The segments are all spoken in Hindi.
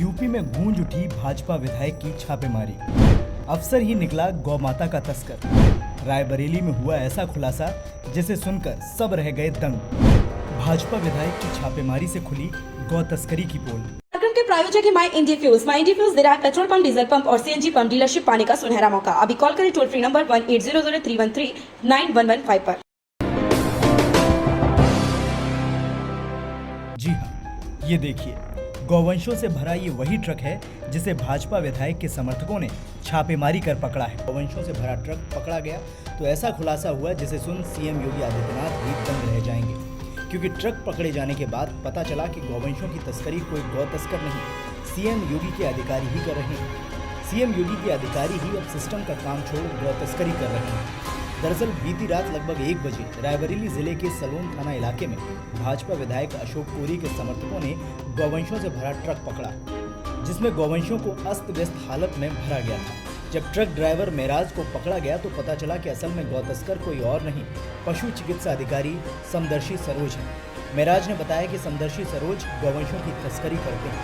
यूपी में गूंज उठी भाजपा विधायक की छापेमारी। अफसर ही निकला गौ माता का तस्कर। रायबरेली में हुआ ऐसा खुलासा जिसे सुनकर सब रह गए दंग। भाजपा विधायक की छापेमारी से खुली गौ तस्करी की पोल। कार्यक्रम के प्रायोजक है माई इंडिया फ्यूज दे रहा है पेट्रोल पंप, डीजल पंप और सीएनजी पंप डीलरशिप पाने का सुनहरा मौका। अभी कॉल करें टोल फ्री नंबर 1800313911 पर। जी हाँ, ये देखिए, गौवंशों से भरा ये वही ट्रक है जिसे भाजपा विधायक के समर्थकों ने छापेमारी कर पकड़ा है। गौवंशों से भरा ट्रक पकड़ा गया तो ऐसा खुलासा हुआ जिसे सुन सीएम योगी आदित्यनाथ भी दंग रह जाएंगे, क्योंकि ट्रक पकड़े जाने के बाद पता चला कि गौवंशों की तस्करी कोई गौ तस्कर नहीं, सीएम योगी के अधिकारी ही कर रहे हैं। सीएम योगी के अधिकारी ही अब सिस्टम का काम छोड़ गौ तस्करी कर रहे हैं। दरअसल बीती रात लगभग 1 बजे रायबरेली जिले के सलोन थाना इलाके में भाजपा विधायक अशोक कोरी के समर्थकों ने गौवंशों से भरा ट्रक पकड़ा, जिसमें गौवंशों को अस्त व्यस्त हालत में भरा गया था। जब ट्रक ड्राइवर मेराज को पकड़ा गया तो पता चला कि असल में गौ तस्कर कोई और नहीं, पशु चिकित्सा अधिकारी समदर्शी सरोज है। मेराज ने बताया कि समदर्शी सरोज गौवंशों की तस्करी करते हैं।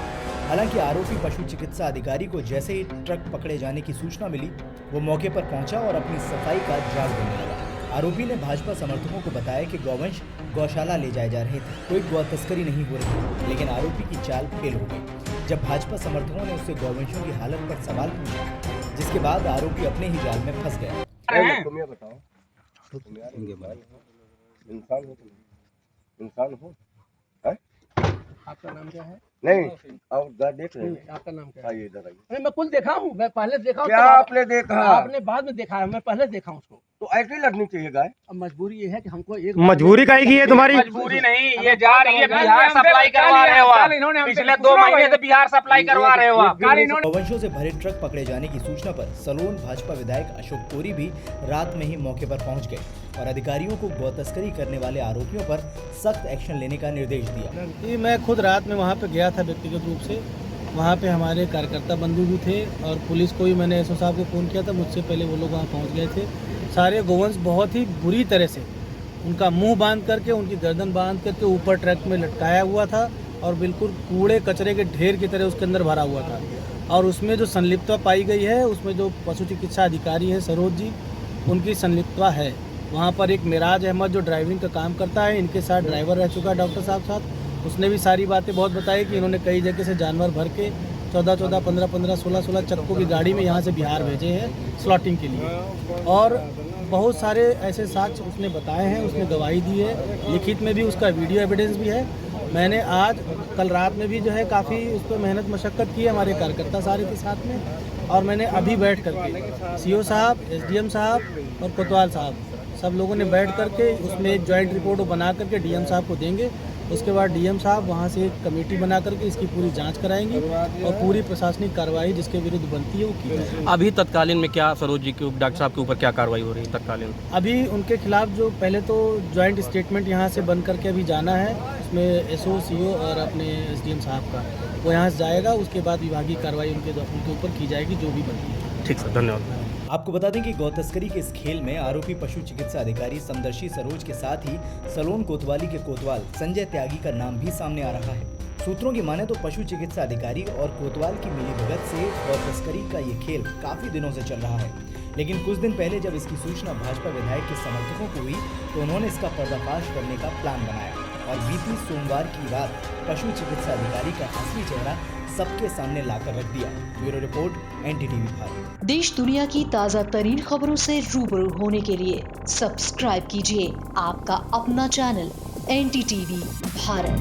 हालांकि आरोपी पशु चिकित्सा अधिकारी को जैसे ही ट्रक पकड़े जाने की सूचना मिली, वो मौके पर पहुंचा और अपनी सफाई का जाल देने लगा। आरोपी ने भाजपा समर्थकों को बताया कि गौवंश गौशाला ले जाए जा रहे थे, कोई गौ तस्करी नहीं हो रही, लेकिन आरोपी की चाल फेल हो गई। जब भाजपा समर्थकों ने उससे गौवंशों की हालत पर सवाल पूछा, जिसके बाद आरोपी अपने ही जाल में फंस गया। इंसान हो आपका नाम क्या है? नहीं, और देख रहे हैं। आपका नाम क्या है? आइए इधर आइए। अरे मैं कुछ देखा हूँ, मैं पहले देखा हूँ। क्या आपने देखा? आपने बाद में देखा है, मैं पहले देखा हूँ उसको। तो ऐसे ही लगनी चाहिए गाय। अब मजबूरी ये है कि हमको एक मजबूरी का ही है तुम्हारी। मजबूरी नहीं, ये जा रही है बिहार सप्लाई करवा रहे हो आप। पिछले 2 महीने से बिहार सप्लाई करवा रहे हो आप। गौवंशों से भरे ट्रक पकड़े जाने की सूचना पर सलोन भाजपा विधायक अशोक कोरी भी रात में ही मौके पर पहुंच गए और अधिकारियों को गौ तस्करी करने वाले आरोपियों पर सख्त एक्शन लेने का निर्देश दिया। मैं खुद रात में वहाँ पे गया था व्यक्तिगत रूप से। वहाँ पे हमारे कार्यकर्ता बंधु भी थे और पुलिस को भी मैंने एसओ साहब को फ़ोन किया था, मुझसे पहले वो लोग वहाँ पहुँच गए थे। सारे गौवंश बहुत ही बुरी तरह से उनका मुंह बांध करके, उनकी गर्दन बांध करके ऊपर ट्रक में लटकाया हुआ था और बिल्कुल कूड़े कचरे के ढेर की तरह उसके अंदर भरा हुआ था। और उसमें जो संलिप्तता पाई गई है, उसमें जो पशु चिकित्सा अधिकारी है सरोज जी, उनकी संलिप्तता है। वहाँ पर एक मेराज अहमद जो ड्राइविंग का काम करता है, इनके साथ ड्राइवर रह चुका है डॉक्टर साहब साथ, उसने भी सारी बातें बहुत बताई कि इन्होंने कई जगह से जानवर भर के 14-14, 15-15, 16-16 चक्कों की गाड़ी में यहाँ से बिहार भेजे हैं स्लॉटिंग के लिए। और बहुत सारे ऐसे साक्ष्य उसने बताए हैं, उसने गवाही दी है, लिखित में भी उसका वीडियो एविडेंस भी है। मैंने आज कल रात में भी जो है काफ़ी उस पर मेहनत मशक्क़त की है हमारे कार्यकर्ता सारे के साथ में। और मैंने अभी बैठ करके सीओ साहब, एसडीएम साहब और कोतवाल साहब सब लोगों ने बैठ करके उसमें एक जॉइंट रिपोर्ट बना करके डीएम साहब को देंगे। उसके बाद डीएम साहब वहाँ से एक कमेटी बना करके इसकी पूरी जांच कराएंगी और पूरी प्रशासनिक कार्रवाई जिसके विरुद्ध बनती है वो की जाएगी। अभी तत्कालीन में क्या सरोज जी के डॉक्टर साहब के ऊपर क्या कार्रवाई हो रही है तत्कालीन? अभी उनके खिलाफ जो पहले तो जॉइंट स्टेटमेंट यहाँ से बन करके अभी जाना है, उसमें एसओ, सीओ और अपने एसडीएम साहब का वो यहाँ से जाएगा। उसके बाद विभागीय कार्रवाई उनके ऊपर की जाएगी जो भी बनती है। ठीक सर, धन्यवाद। आपको बता दें कि गौ तस्करी के इस खेल में आरोपी पशु चिकित्सा अधिकारी समदर्शी सरोज के साथ ही सलोन कोतवाली के कोतवाल संजय त्यागी का नाम भी सामने आ रहा है। सूत्रों की माने तो पशु चिकित्सा अधिकारी और कोतवाल की मिलीभगत से गौ तस्करी का ये खेल काफी दिनों से चल रहा है, लेकिन कुछ दिन पहले जब इसकी सूचना भाजपा विधायक के समर्थकों को हुई तो उन्होंने इसका पर्दाफाश करने का प्लान बनाया और बीती सोमवार की रात पशु चिकित्सा अधिकारी का असली चेहरा सबके सामने लाकर रख दिया। Bureau report, NDTV Bharat. देश दुनिया की ताज़ा तरीन खबरों से रूबरू होने के लिए सब्सक्राइब कीजिए आपका अपना चैनल NDTV भारत।